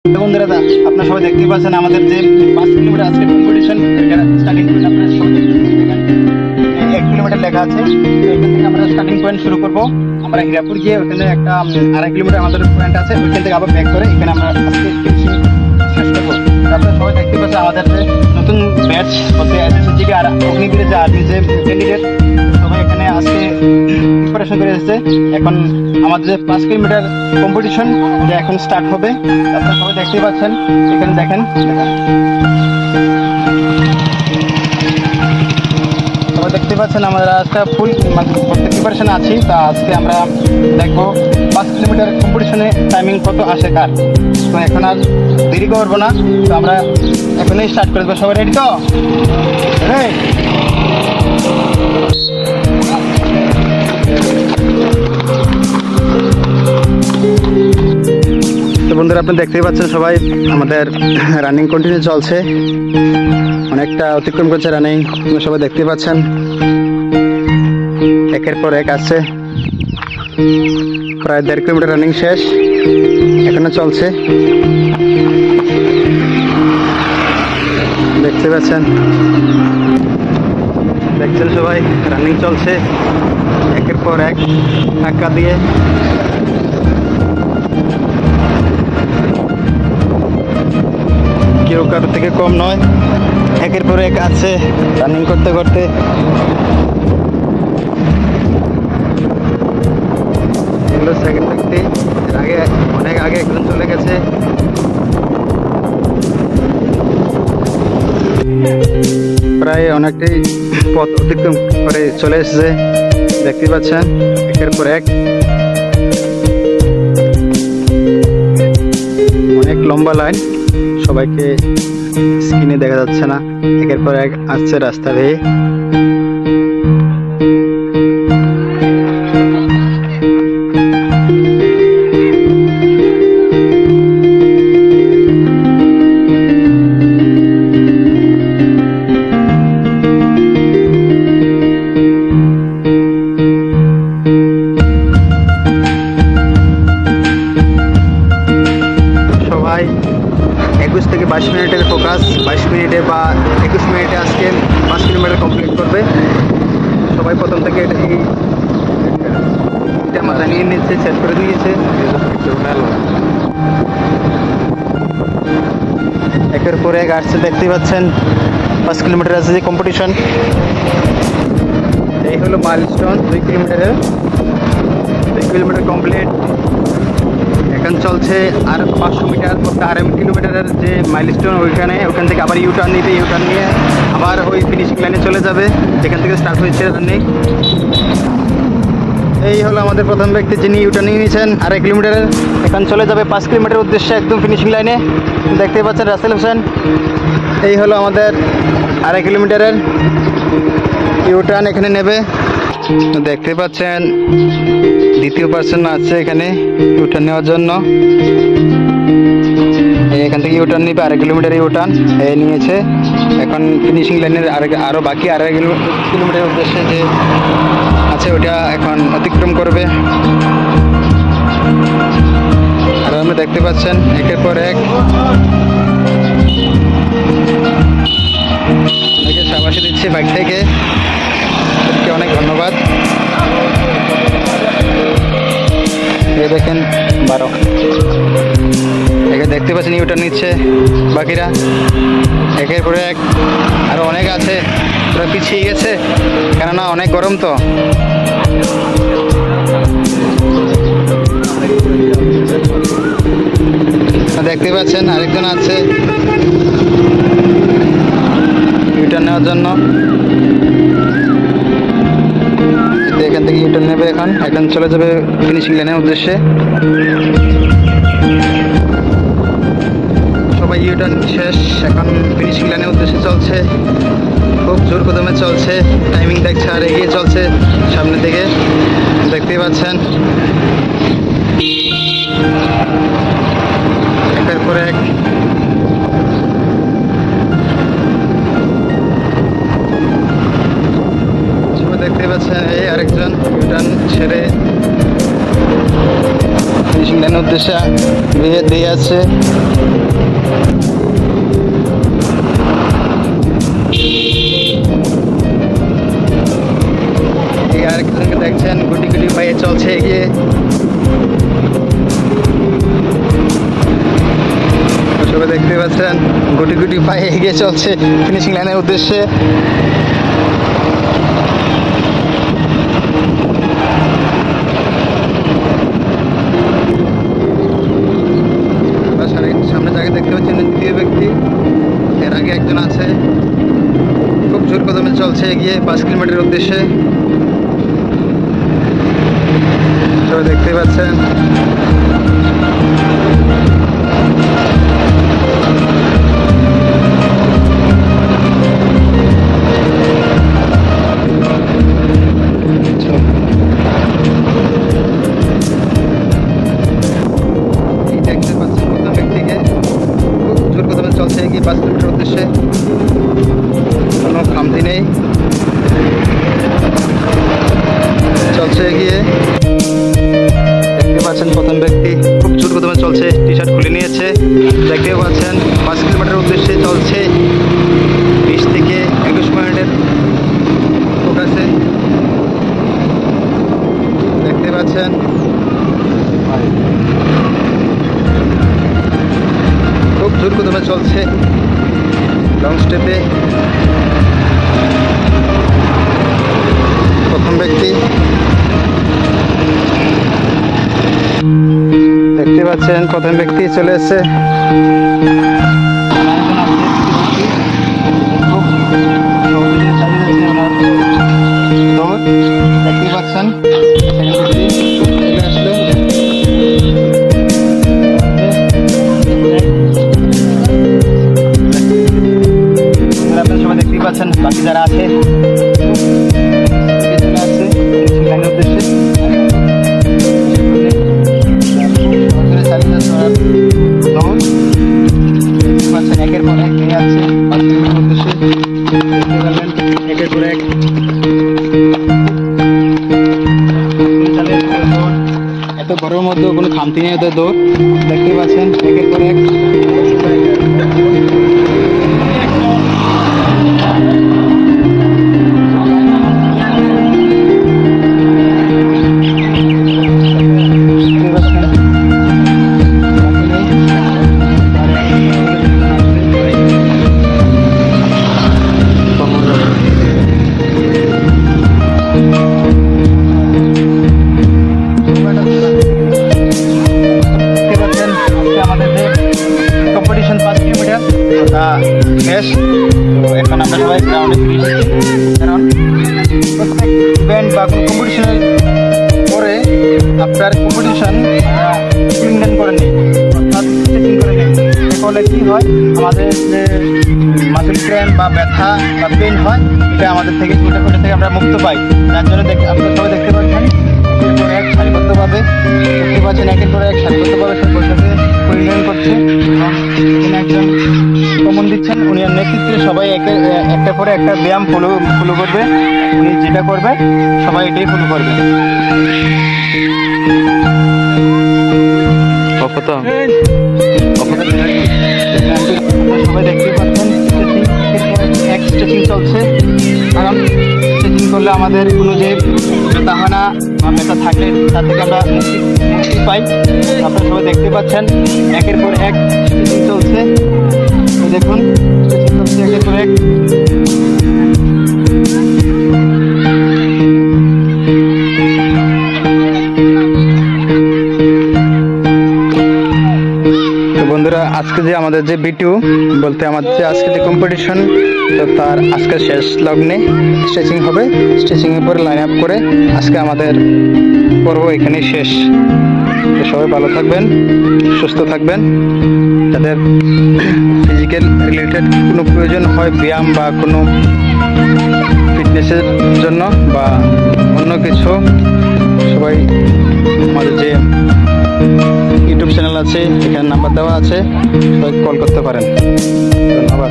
বন্ধুরা, আপনারা সবাই দেখতে পাচ্ছেন আমাদের যে 5 কিলোমিটার আজকে কম্পিটিশন স্টার্টিং পয়েন্ট আপনারা সবাই দেখেন 1 কিলোমিটার লেখা আছে। তো এখান থেকে আমরা স্টার্টিং পয়েন্ট শুরু করব। আমরা হীরাপুর গিয়ে ওখানে একটা 2.5 কিলোমিটার আমাদের পয়েন্ট আছে, ওইখান থেকে আবার ব্যাক করে এখানে আমরা আজকে ফিনিশিং শেষ করবো। আপনারা সবাই দেখতে পাচ্ছেন আমাদের যে নতুন ব্যাচ হচ্ছে এসএসজিবি আর অগ্নিবীরের যে আর্মি যে ক্যান্ডিডেট সবাই এখানে আজকে প্রিপারেশন করে এসেছে। এখন আমাদের যে 5 কিলোমিটার কম্পিটিশন যে এখন স্টার্ট হবে, আপনারা সবাই দেখতেই পাচ্ছেন। এখানে দেখেন সবাই দেখতে পাচ্ছেন আমরা আজকে ফুল প্রিপারেশনে আছি। তা আজকে আমরা দেখবো 5 কিলোমিটার কম্পিটিশনে টাইমিং কত আসে কার। তো এখন আর দেরি করবো না, তো আমরা এখনই স্টার্ট করে দেবো। সবাই রেডি তো? তো বন্ধুরা, আপনি দেখতেই পাচ্ছেন সবাই আমাদের রানিং কন্টিনিউ চলছে, অনেকটা অতিক্রম করছে রানিং। সবাই দেখতেই পাচ্ছেন একের পর এক আসছে। প্রায় 1.5 কিলোমিটার রানিং শেষ, এখনো চলছে। দেখতে পাচ্ছেন সবাই রানিং চলছে একের পর এক ধাক্কা দিয়ে। কেউ কারোর থেকে কম নয়, একের পর এক আছে রানিং করতে করতে। এগুলো সেকেন্ড ব্যক্তি, আগে অনেক আগে একজন চলে গেছে। প্রায় অনেকটাই পথ অতিক্রম করে চলে এসেছে, দেখতে পাচ্ছেন একের পর এক। অনেক লম্বা লাইন, সবাইকে স্ক্রিনে দেখা যাচ্ছে না। একের পর এক আসছে রাস্তা বেয়ে। সবাই 21 থেকে 22 মিনিটের ফোকাস, 22 মিনিটে বা 21 মিনিটে আজকে 5 কিলোমিটার কমপ্লিট করবে। সবাই প্রথম থেকে এটা মাথায় নিয়ে নিচ্ছে, সেট করে নিয়েছে। একের পর এক আসছে, দেখতেই পাচ্ছেন 5 কিলোমিটার আছে যে কম্পিটিশন। এই হলো মাইলস্টোন 2 কিলোমিটারের। 2 কিলোমিটার কমপ্লিট, এখন চলছে আর 500 মিটার, 2.5 কিলোমিটারের যে মাইলস্টোন ওইখান থেকে আবার ইউটার্ন নিতে, ইউটার্ন নিয়ে আবার ওই ফিনিশিং লাইনে চলে যাবে যেখান থেকে স্টার্ট হয়েছে রানিং। এই হলো আমাদের প্রথম ব্যক্তি যিনি ইউটার্ন নিয়ে নিয়েছেন 2.5 কিলোমিটারের। এখন চলে যাবে 5 কিলোমিটার উদ্দেশ্যে একদম ফিনিশিং লাইনে। দেখতে পাচ্ছেন রাসেল হোসেন। এই হলো আমাদের 2.5 কিলোমিটারের ইউটার্ন, এখানে নেবে। দেখতে পাচ্ছেন দ্বিতীয় পার্সন আছে এখানে ইউটার্ন নেওয়ার জন্য। এখান থেকে ইউটার্ন নিবে 2.5 কিলোমিটার ইউটার্ন নিয়েছে। এখন ফিনিশিং লাইনের আরও বাকি 2.5 কিলোমিটার উদ্দেশ্যে যে আছে ওটা এখন অতিক্রম করবে। আর আপনি দেখতে পাচ্ছেন একের পর এক সাবাসী দিচ্ছে বাইক থেকে। অনেক ধন্যবাদ। এই দেখেন 12 একে দেখতে পাচ্ছেন ইউটার্ন নিচ্ছে বাকিরা একের পরে এক। আরো অনেক আছে, ওরা পিছিয়ে গেছে কেননা অনেক গরম। তো দেখতে পাচ্ছেন আরেকজন আছে ইউটার্ন নেওয়ার জন্য। এখান থেকে ইউটার্ন নেবে, এখন চলে যাবে ফিনিশিং লাইনের উদ্দেশ্যে। সবাই ইউটার্ন শেষ, এখন ফিনিশিং লাইনের উদ্দেশ্যে চলছে। খুব জোর কদমে চলছে, টাইমিং দেখছে আর এগিয়ে চলছে সামনে থেকে, দেখতেই পাচ্ছেন একের পর এক। দেখতে পাচ্ছেন এই আরেকজন ইউটার্ন ছেড়ে ফিনিশিং লাইনের উদ্দেশ্যে দিয়ে আছে। আরেকজনকে দেখছেন গুটি গুটি পায়ে চলছে এগিয়ে। সবাই দেখতে পাচ্ছেন গুটি গুটি পায়ে এগিয়ে চলছে ফিনিশিং লাইনের উদ্দেশ্যে। সামনে জায়গায় দেখতে পাচ্ছেন দ্বিতীয় ব্যক্তি, এর আগে একজন আছে। খুব জোর কদমে চলছে এগিয়ে 5 কিলোমিটারের উদ্দেশ্যে। সবাই দেখতে পাচ্ছেন চলছে এগিয়ে 5 কিলোমিটার উদ্দেশ্যে। কোনো খামতি নেই, চলছে এগিয়ে। দেখতে পাচ্ছেন প্রথম ব্যক্তি খুব জোর কদমে চলছে, টি শার্ট খুলে নিয়েছে। দেখতে পাচ্ছেন 5 কিলোমিটার উদ্দেশ্যে চলছে 20 থেকে 21 মিনিটের ফোকাসে। দেখতে পাচ্ছেন খুব জোর কদমে চলছে লং স্টেপে প্রথম ব্যক্তি। দেখতে পাচ্ছেন প্রথম ব্যক্তি চলে এসেছে। দেখতে পাচ্ছেন সবাই দেখতেই পাচ্ছেন বাকি যারা আছে উদ্দেশ্যে একের পর এক নিয়ে আছে উদ্দেশ্যে। একের পর এক এত ঘরের মধ্যেও কোনো খামতি নেই এত দৌড়। দেখতে পাচ্ছেন একের পর এক শেষ। তো এখন আমরা সবাই গ্রাউন্ডে ফিরে এসেছি, কারণ প্রত্যেক ইভেন্ট বা কোনো কম্পিটিশনের পরে আপনার কম্পিটিশন ক্লিন করে নিই, অর্থাৎ চেকিং করে নিই। এর ফলে কী হয়, আমাদের যে মাসেল ক্র্যাম্প বা ব্যথা বা পেন হয়, এটা আমাদের থেকে ওটা থেকে আমরা মুক্ত পাই। তার জন্য আপনারা সবাই দেখতে পাচ্ছেন একের পর এক সারিবদ্ধভাবে দেখতে পাচ্ছেন একের পর এক সারিবদ্ধভাবে সে বৈঠকে পরিণয়ন করছে। এবং এখানে একজন কমন দিচ্ছেন, উনি নেতৃত্বে সবাই একটা পরে একটা ব্যায়াম ফলো করবে। উনি যেটা করবে সবাই এটাই ফলো করবে। সবাই দেখতে পাচ্ছেন এক স্ট্রেচিং চলছে, কারণ স্ট্রেচিং করলে আমাদের কোনো যে ব্যথা হয় না বা ব্যথা থাকলে তার থেকে আমরা মুক্তি পাই। আপনারা সবাই দেখতে পাচ্ছেন একের পর এক স্ট্রেচিং চলছে। দেখুন স্ট্রেচিং চলছে একের পর এক। বন্ধুরা, আজকে যে আমাদের যে বিটু বলতে আমাদের যে আজকে যে কম্পিটিশন, তো তার আজকে শেষ লগ্নে স্ট্রেচিং হবে। স্ট্রেচিংয়ের পরে লাইন আপ করে আজকে আমাদের পর্ব এখানেই শেষ। তো সবাই ভালো থাকবেন, সুস্থ থাকবেন। যাদের ফিজিক্যাল রিলেটেড কোনো প্রয়োজন হয় ব্যায়াম বা কোনো ফিটনেসের জন্য বা অন্য কিছু, সবাই আমাদের যে ইউটিউব চ্যানেল আছে এখানে নাম্বার দেওয়া আছে, সবাই কল করতে পারেন। ধন্যবাদ।